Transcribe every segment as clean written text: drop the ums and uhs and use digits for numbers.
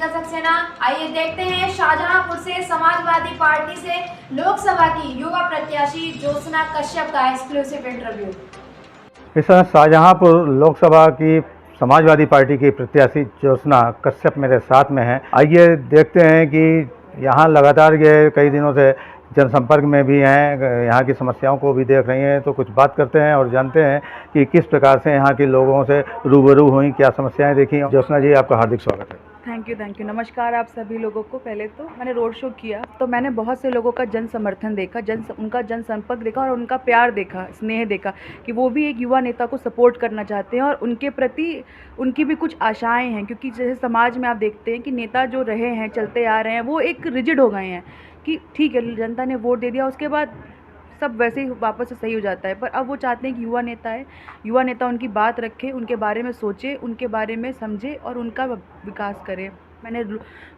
दीपिका सक्सेना। आइए देखते हैं शाहजहांपुर से समाजवादी पार्टी से लोकसभा की युवा प्रत्याशी ज्योत्सना कश्यप का एक्सक्लूसिव इंटरव्यू। इस समय शाहजहांपुर लोकसभा की समाजवादी पार्टी की प्रत्याशी ज्योत्सना कश्यप मेरे साथ में हैं। आइए देखते हैं कि यहाँ लगातार ये कई दिनों से जनसंपर्क में भी हैं, यहाँ की समस्याओं को भी देख रही हैं। तो कुछ बात करते हैं और जानते हैं कि किस प्रकार से यहाँ के लोगों से रूबरू हुई, क्या समस्याएं देखी। ज्योत्सना जी, आपका हार्दिक स्वागत है। Thank you. नमस्कार आप सभी लोगों को। पहले तो मैंने रोड शो किया तो मैंने बहुत से लोगों का जन समर्थन देखा, उनका जनसंपर्क देखा और उनका प्यार देखा, स्नेह देखा कि वो भी एक युवा नेता को सपोर्ट करना चाहते हैं और उनके प्रति उनकी भी कुछ आशाएं हैं। क्योंकि जैसे समाज में आप देखते हैं कि नेता जो रहे हैं, चलते आ रहे हैं, वो एक रिजिड हो गए हैं कि ठीक है जनता ने वोट दे दिया, उसके बाद सब वैसे ही वापस से सही हो जाता है। पर अब वो चाहते हैं कि युवा नेता उनकी बात रखे, उनके बारे में सोचे, उनके बारे में समझे और उनका विकास करे। मैंने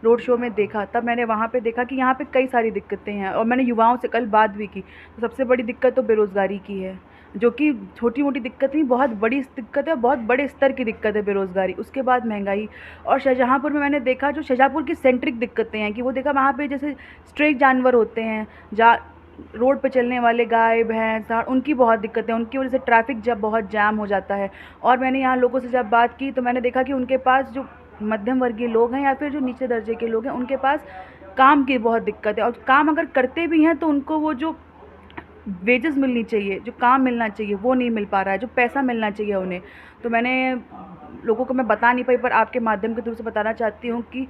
रोड शो में देखा, तब मैंने वहाँ पे देखा कि यहाँ पे कई सारी दिक्कतें हैं और मैंने युवाओं से कल बात भी की। तो सबसे बड़ी दिक्कत तो बेरोज़गारी की है, जो कि छोटी मोटी दिक्कत नहीं, बहुत बड़ी दिक्कत है, बहुत बड़े स्तर की दिक्कत है बेरोज़गारी। उसके बाद महंगाई। और शाहजहांपुर में मैंने देखा जो शाहजहांपुर की सेंट्रिक दिक्कतें हैं कि वो देखा वहाँ पे जैसे स्ट्रे जानवर होते हैं, रोड पे चलने वाले गाय भैंस, उनकी बहुत दिक्कतें, उनकी वजह से ट्रैफिक जब बहुत जाम हो जाता है। और मैंने यहाँ लोगों से जब बात की तो मैंने देखा कि उनके पास जो मध्यम वर्गीय लोग हैं या फिर जो नीचे दर्जे के लोग हैं, उनके पास काम की बहुत दिक्कत है। और काम अगर करते भी हैं तो उनको वो जो वेजेस मिलनी चाहिए, जो काम मिलना चाहिए, वो नहीं मिल पा रहा है, जो पैसा मिलना चाहिए उन्हें। तो मैंने लोगों को मैं बता नहीं पाई, पर आपके माध्यम के थ्रू से बताना चाहती हूँ कि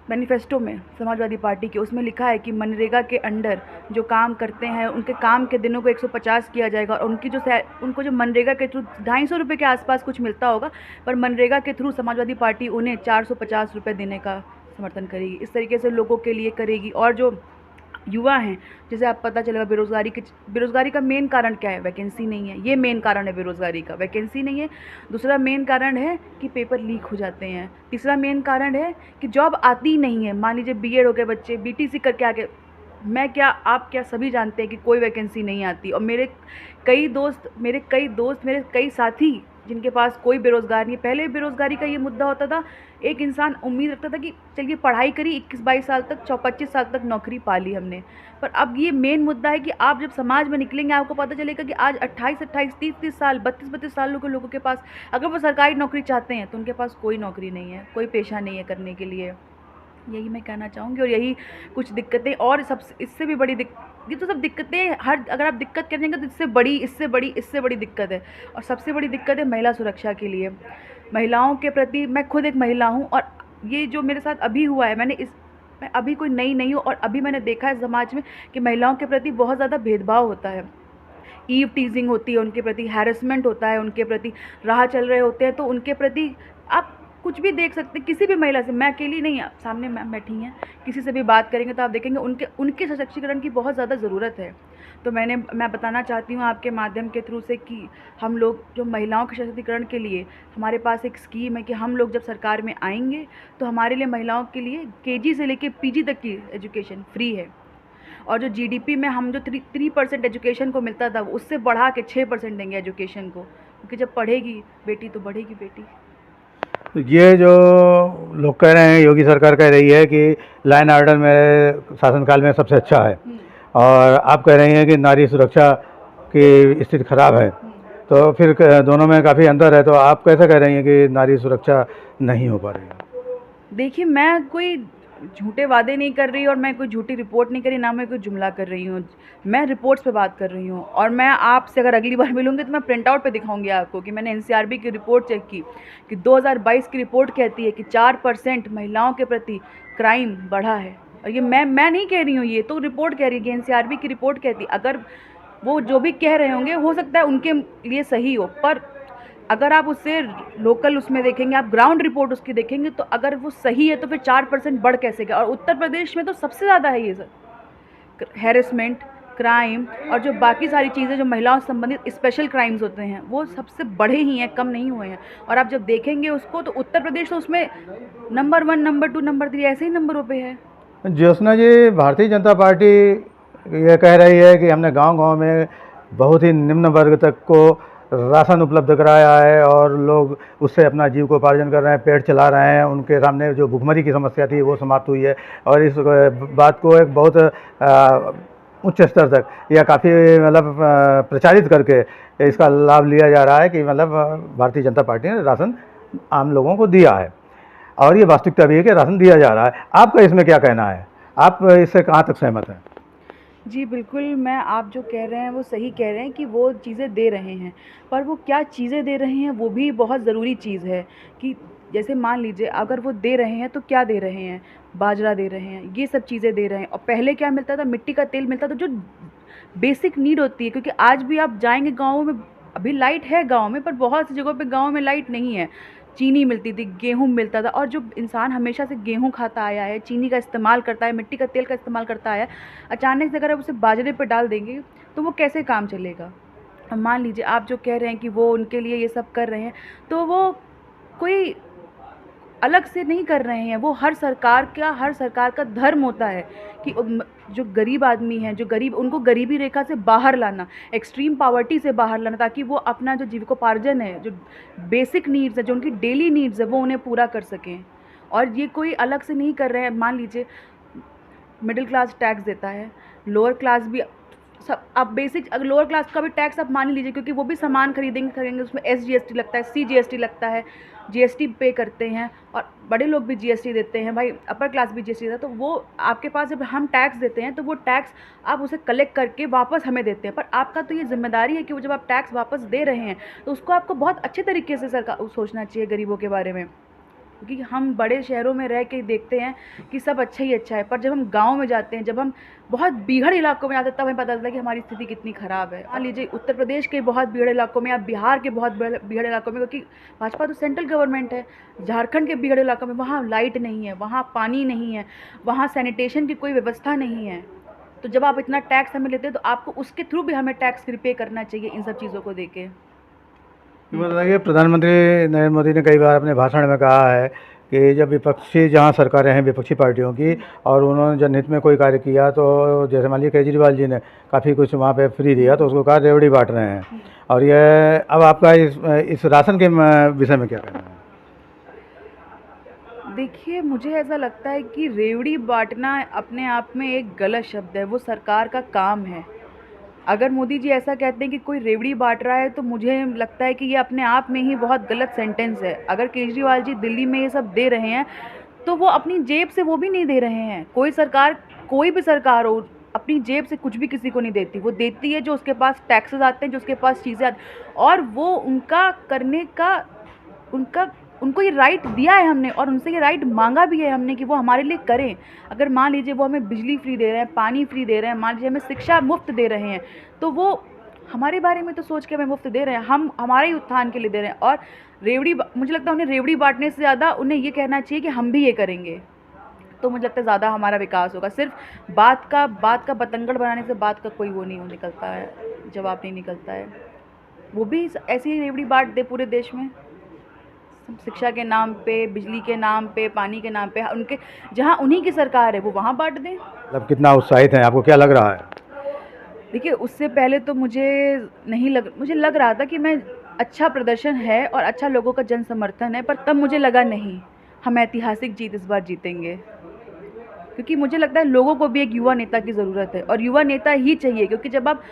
मैनिफेस्टो में समाजवादी पार्टी के उसमें लिखा है कि मनरेगा के अंडर जो काम करते हैं उनके काम के दिनों को 150 किया जाएगा और उनको जो मनरेगा के थ्रू 250 रुपये के आसपास कुछ मिलता होगा, पर मनरेगा के थ्रू समाजवादी पार्टी उन्हें 450 रुपये देने का समर्थन करेगी। इस तरीके से लोगों के लिए करेगी। और जो युवा हैं, जैसे आप पता चलेगा बेरोज़गारी का मेन कारण क्या है? वैकेंसी नहीं है। ये मेन कारण है बेरोज़गारी का, वैकेंसी नहीं है। दूसरा मेन कारण है कि पेपर लीक हो जाते हैं। तीसरा मेन कारण है कि जॉब आती ही नहीं है। मान लीजिए बीएड हो गए बच्चे, बीटीसी करके आगे, मैं क्या आप क्या सभी जानते हैं कि कोई वैकेंसी नहीं आती। और मेरे कई दोस्त, मेरे कई साथी जिनके पास कोई बेरोज़गार नहीं है। पहले बेरोज़गारी का ये मुद्दा होता था, एक इंसान उम्मीद रखता था कि चलिए पढ़ाई करी, 21-22 साल तक, 25 साल तक नौकरी पा ली हमने। पर अब ये मेन मुद्दा है कि आप जब समाज में निकलेंगे आपको पता चलेगा कि आज 28-28, 30-30 साल, 32-32 सालों के लोगों के पास अगर वो सरकारी नौकरी चाहते हैं तो उनके पास कोई नौकरी नहीं है, कोई पेशा नहीं है करने के लिए। यही मैं कहना चाहूँगी। और यही कुछ दिक्कतें, और सबसे इससे भी बड़ी ये तो सब दिक्कतें अगर आप दिक्कत करेंगे तो इससे बड़ी दिक्कत है। और सबसे बड़ी दिक्कत है महिला सुरक्षा के लिए। महिलाओं के प्रति, मैं खुद एक महिला हूँ और ये जो मेरे साथ अभी हुआ है, मैं अभी कोई नई नहीं हूँ और अभी मैंने देखा है समाज में कि महिलाओं के प्रति बहुत ज़्यादा भेदभाव होता है। ईव टीजिंग होती है उनके प्रति, हैरेसमेंट होता है उनके प्रति। राह चल रहे होते हैं तो उनके प्रति आप कुछ भी देख सकते हैं, किसी भी महिला से, मैं अकेली नहीं, आप सामने मैम बैठी हैं, किसी से भी बात करेंगे तो आप देखेंगे उनके सशक्तिकरण की बहुत ज़्यादा ज़रूरत है। तो मैं बताना चाहती हूँ आपके माध्यम के थ्रू से कि हम लोग जो महिलाओं के सशक्तिकरण के लिए हमारे पास एक स्कीम है कि हम लोग जब सरकार में आएंगे तो हमारे लिए महिलाओं के लिए केजी से लेके पीजी तक की एजुकेशन फ्री है। और जो जीडीपी में हम जो 3% एजुकेशन को मिलता था उससे बढ़ा के 6% देंगे एजुकेशन को, क्योंकि जब पढ़ेगी बेटी तो बढ़ेगी बेटी। तो ये जो लोग कह रहे हैं, योगी सरकार कह रही है कि लाइन ऑर्डर मेरे शासनकाल में सबसे अच्छा है, और आप कह रही हैं कि नारी सुरक्षा की स्थिति खराब है, तो फिर दोनों में काफ़ी अंतर है। तो आप कैसे कह रही हैं कि नारी सुरक्षा नहीं हो पा रही है? देखिए, मैं कोई झूठे वादे नहीं कर रही और मैं कोई झूठी रिपोर्ट नहीं कर रही, ना मैं कोई जुमला कर रही हूँ। मैं रिपोर्ट्स पे बात कर रही हूँ और मैं आपसे अगर अगली बार मिलूंगी तो मैं प्रिंट आउट पे दिखाऊंगी आपको कि मैंने एनसीआरबी की रिपोर्ट चेक की कि 2022 की रिपोर्ट कहती है कि 4% महिलाओं के प्रति क्राइम बढ़ा है। और ये मैं नहीं कह रही हूँ, ये तो रिपोर्ट कह रही है कि एनसीआरबी की रिपोर्ट कहती है। अगर वो जो भी कह रहे होंगे हो सकता है उनके लिए सही हो, पर अगर आप उससे लोकल उसमें देखेंगे, आप ग्राउंड रिपोर्ट उसकी देखेंगे, तो अगर वो सही है तो फिर 4% बढ़ कैसे गया। और उत्तर प्रदेश में तो सबसे ज़्यादा है ये सब हैरेसमेंट, क्राइम और जो बाकी सारी चीज़ें जो महिलाओं से संबंधित स्पेशल क्राइम्स होते हैं वो सबसे बढ़े ही हैं, कम नहीं हुए हैं। और आप जब देखेंगे उसको तो उत्तर प्रदेश तो उसमें नंबर 1, नंबर 2, नंबर 3 ऐसे ही नंबरों पे है। ज्योत्सना जी, भारतीय जनता पार्टी ये कह रही है कि हमने गांव-गांव में बहुत ही निम्न वर्ग तक को राशन उपलब्ध कराया है और लोग उससे अपना जीविकोपार्जन कर रहे हैं, पेट चला रहे हैं। उनके सामने जो भुखमरी की समस्या थी वो समाप्त हुई है और इस बात को एक बहुत उच्च स्तर तक या काफ़ी मतलब प्रचारित करके इसका लाभ लिया जा रहा है कि मतलब भारतीय जनता पार्टी ने राशन आम लोगों को दिया है और ये वास्तविकता भी है कि राशन दिया जा रहा है। आपका इसमें क्या कहना है? आप इससे कहाँ तक सहमत हैं? जी बिल्कुल, मैं आप जो कह रहे हैं वो सही कह रहे हैं कि वो चीज़ें दे रहे हैं, पर वो क्या चीज़ें दे रहे हैं वो भी बहुत ज़रूरी चीज़ है कि जैसे मान लीजिए अगर वो दे रहे हैं तो क्या दे रहे हैं? बाजरा दे रहे हैं, ये सब चीज़ें दे रहे हैं। और पहले क्या मिलता था? मिट्टी का तेल मिलता था, जो बेसिक नीड होती है। क्योंकि आज भी आप जाएँगे गाँव में, अभी लाइट है गाँव में, पर बहुत सी जगहों पे गाँव में लाइट नहीं है। चीनी मिलती थी, गेहूँ मिलता था, और जो इंसान हमेशा से गेहूँ खाता आया है, चीनी का इस्तेमाल करता है, मिट्टी का तेल का इस्तेमाल करता आया है, अचानक से अगर आप उसे बाजरे पे डाल देंगे तो वो कैसे काम चलेगा? अब मान लीजिए आप जो कह रहे हैं कि वो उनके लिए ये सब कर रहे हैं, तो वो कोई अलग से नहीं कर रहे हैं। वो हर सरकार का धर्म होता है कि जो गरीब आदमी हैं, जो गरीब, उनको गरीबी रेखा से बाहर लाना, एक्सट्रीम पॉवर्टी से बाहर लाना, ताकि वो अपना जो जीविकोपार्जन है, जो बेसिक नीड्स है, जो उनकी डेली नीड्स है, वो उन्हें पूरा कर सकें। और ये कोई अलग से नहीं कर रहे हैं। मान लीजिए मिडिल क्लास टैक्स देता है, लोअर क्लास भी सब, आप बेसिक अगर लोअर क्लास का भी टैक्स आप मान ही लीजिए, क्योंकि वो भी सामान खरीदेंगे उसमें SGST लगता है, CGST लगता है, GST पे करते हैं, और बड़े लोग भी GST देते हैं, भाई अपर क्लास भी GST देता है। तो वो आपके पास जब हम टैक्स देते हैं तो वो टैक्स आप उसे कलेक्ट करके वापस हमें देते हैं, पर आपका तो ये जिम्मेदारी है कि वो जब आप टैक्स वापस दे रहे हैं तो उसको आपको बहुत अच्छे तरीके से सरकार सोचना चाहिए गरीबों के बारे में। क्योंकि हम बड़े शहरों में रह के देखते हैं कि सब अच्छा ही अच्छा है, पर जब हम गांव में जाते हैं, जब हम बहुत बीहड़ इलाकों में जाते हैं, तब हमें पता चलता है कि हमारी स्थिति कितनी ख़राब है। मान लीजिए उत्तर प्रदेश के बहुत बीहड़ इलाकों में या बिहार के बहुत बीहड़ इलाकों में, क्योंकि भाजपा तो सेंट्रल गवर्नमेंट है, झारखंड के बीहड़ इलाकों में वहाँ लाइट नहीं है, वहाँ पानी नहीं है, वहाँ सैनिटेशन की कोई व्यवस्था नहीं है। तो जब आप इतना टैक्स हमें लेते हैं तो आपको उसके थ्रू भी हमें टैक्स रिपे करना चाहिए इन सब चीज़ों को देके। बताइए, प्रधानमंत्री नरेंद्र मोदी ने कई बार अपने भाषण में कहा है कि जब विपक्षी जहाँ सरकारें हैं विपक्षी पार्टियों की, और उन्होंने जनहित में कोई कार्य किया, तो जैसे मान लीजिए केजरीवाल जी ने काफ़ी कुछ वहाँ पे फ्री दिया तो उसको कहा रेवड़ी बांट रहे हैं। और ये अब आपका इस राशन के विषय में क्या कहना है? देखिए, मुझे ऐसा लगता है कि रेवड़ी बांटना अपने आप में एक गलत शब्द है, वो सरकार का काम है। अगर मोदी जी ऐसा कहते हैं कि कोई रेवड़ी बांट रहा है, तो मुझे लगता है कि ये अपने आप में ही बहुत गलत सेंटेंस है। अगर केजरीवाल जी दिल्ली में ये सब दे रहे हैं तो वो अपनी जेब से वो भी नहीं दे रहे हैं। कोई सरकार, कोई भी सरकार हो, अपनी जेब से कुछ भी किसी को नहीं देती। वो देती है जो उसके पास टैक्सेस आते हैं, जो उसके पास चीज़ें आती, और वो उनका करने का, उनको ये राइट दिया है हमने, और उनसे ये राइट मांगा भी है हमने कि वो हमारे लिए करें। अगर मान लीजिए वो हमें बिजली फ्री दे रहे हैं, पानी फ्री दे रहे हैं, मान लीजिए हमें शिक्षा मुफ्त दे रहे हैं, तो वो हमारे बारे में तो सोच के हमें मुफ्त दे रहे हैं, हम हमारे ही उत्थान के लिए दे रहे हैं। और मुझे लगता है उन्हें रेवड़ी बांटने से ज़्यादा उन्हें ये कहना चाहिए कि हम भी ये करेंगे, तो मुझे लगता है ज़्यादा हमारा विकास होगा। सिर्फ बात का बतंगड़ बनाने से बात का कोई वो नहीं निकलता है, जवाब नहीं निकलता है। वो भी ऐसी ही रेवड़ी बांट दे पूरे देश में, शिक्षा के नाम पे, बिजली के नाम पे, पानी के नाम पे, उनके जहाँ उन्हीं की सरकार है वो वहाँ बांट दें। मतलब कितना उत्साहित हैं, आपको क्या लग रहा है? देखिए, उससे पहले तो मुझे लग रहा था कि मैं अच्छा प्रदर्शन है और अच्छा लोगों का जन समर्थन है, पर तब मुझे लगा नहीं, हम ऐतिहासिक जीत इस बार जीतेंगे। क्योंकि मुझे लगता है लोगों को भी एक युवा नेता की ज़रूरत है, और युवा नेता ही चाहिए। क्योंकि जब आप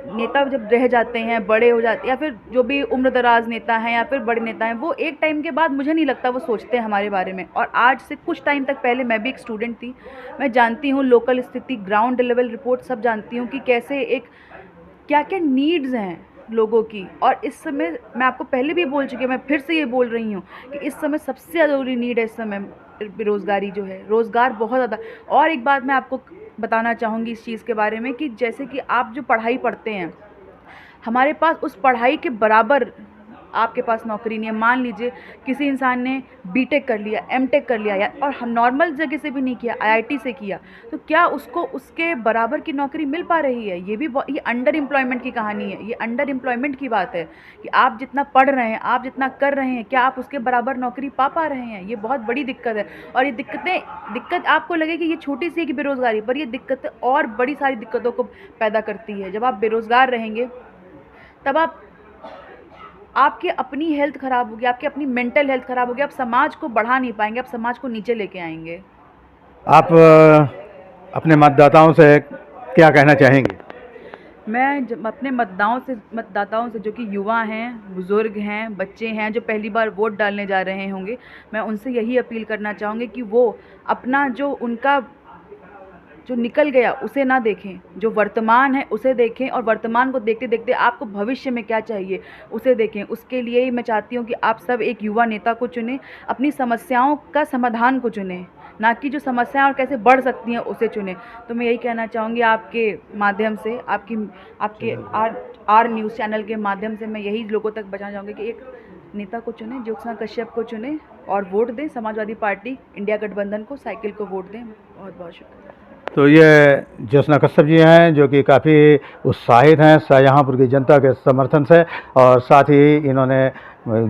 नेता जब रह जाते हैं, बड़े हो जाते हैं, या फिर जो भी उम्रदराज नेता हैं या फिर बड़े नेता हैं, वो एक टाइम के बाद मुझे नहीं लगता वो सोचते हैं हमारे बारे में। और आज से कुछ टाइम तक पहले मैं भी एक स्टूडेंट थी, मैं जानती हूँ लोकल स्थिति, ग्राउंड लेवल रिपोर्ट सब जानती हूँ कि कैसे क्या क्या नीड्स हैं लोगों की। और इस समय मैं आपको पहले भी बोल चुकी हूँ, मैं फिर से ये बोल रही हूँ कि इस समय सबसे ज़्यादा ज़रूरी नीड है इस समय बेरोज़गारी जो है, रोज़गार बहुत ज़्यादा। और एक बात मैं आपको बताना चाहूँगी इस चीज़ के बारे में कि जैसे कि आप जो पढ़ाई पढ़ते हैं, हमारे पास उस पढ़ाई के बराबर आपके पास नौकरी नहीं है। मान लीजिए किसी इंसान ने बीटेक कर लिया, एमटेक कर लिया, या और हम नॉर्मल जगह से भी नहीं किया, आईआईटी से किया, तो क्या उसको उसके बराबर की नौकरी मिल पा रही है? ये अंडर एम्प्लॉयमेंट की कहानी है, ये अंडर एम्प्लॉयमेंट की बात है कि आप जितना पढ़ रहे हैं, आप जितना कर रहे हैं, क्या आप उसके बराबर नौकरी पा रहे हैं? ये बहुत बड़ी दिक्कत है। और ये दिक्कत आपको लगे कि ये छोटी सी है कि बेरोज़गारी, पर ये दिक्कतें और बड़ी सारी दिक्कतों को पैदा करती है। जब आप बेरोज़गार रहेंगे तब आपकी अपनी हेल्थ ख़राब होगी, आपकी अपनी मेंटल हेल्थ ख़राब होगी, आप समाज को बढ़ा नहीं पाएंगे, आप समाज को नीचे लेके आएंगे। आप अपने मतदाताओं से क्या कहना चाहेंगे? मैं अपने मतदाताओं से जो कि युवा हैं, बुज़ुर्ग हैं, बच्चे हैं, जो पहली बार वोट डालने जा रहे होंगे, मैं उनसे यही अपील करना चाहूँगी कि वो अपना जो उनका जो निकल गया उसे ना देखें, जो वर्तमान है उसे देखें, और वर्तमान को देखते देखते आपको भविष्य में क्या चाहिए उसे देखें। उसके लिए ही मैं चाहती हूँ कि आप सब एक युवा नेता को चुनें, अपनी समस्याओं का समाधान को चुनें, ना कि जो समस्याएं और कैसे बढ़ सकती हैं उसे चुनें। तो मैं यही कहना चाहूँगी आपके माध्यम से, आपके आर न्यूज़ चैनल के माध्यम से मैं यही लोगों तक बताना चाहूँगी कि एक नेता को चुनें, ज्योत्सना कश्यप को चुनें, और वोट दें समाजवादी पार्टी इंडिया गठबंधन को, साइकिल को वोट दें। बहुत बहुत शुक्रिया। तो ये ज्योत्सना कश्यप जी हैं जो कि काफ़ी उत्साहित हैं शाहजहाँपुर की जनता के समर्थन से, और साथ ही इन्होंने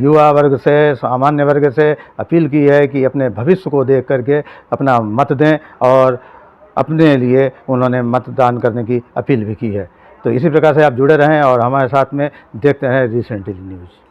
युवा वर्ग से, सामान्य वर्ग से अपील की है कि अपने भविष्य को देख करके अपना मत दें, और अपने लिए उन्होंने मतदान करने की अपील भी की है। तो इसी प्रकार से आप जुड़े रहें और हमारे साथ में देखते रहें रिसेंटली न्यूज़।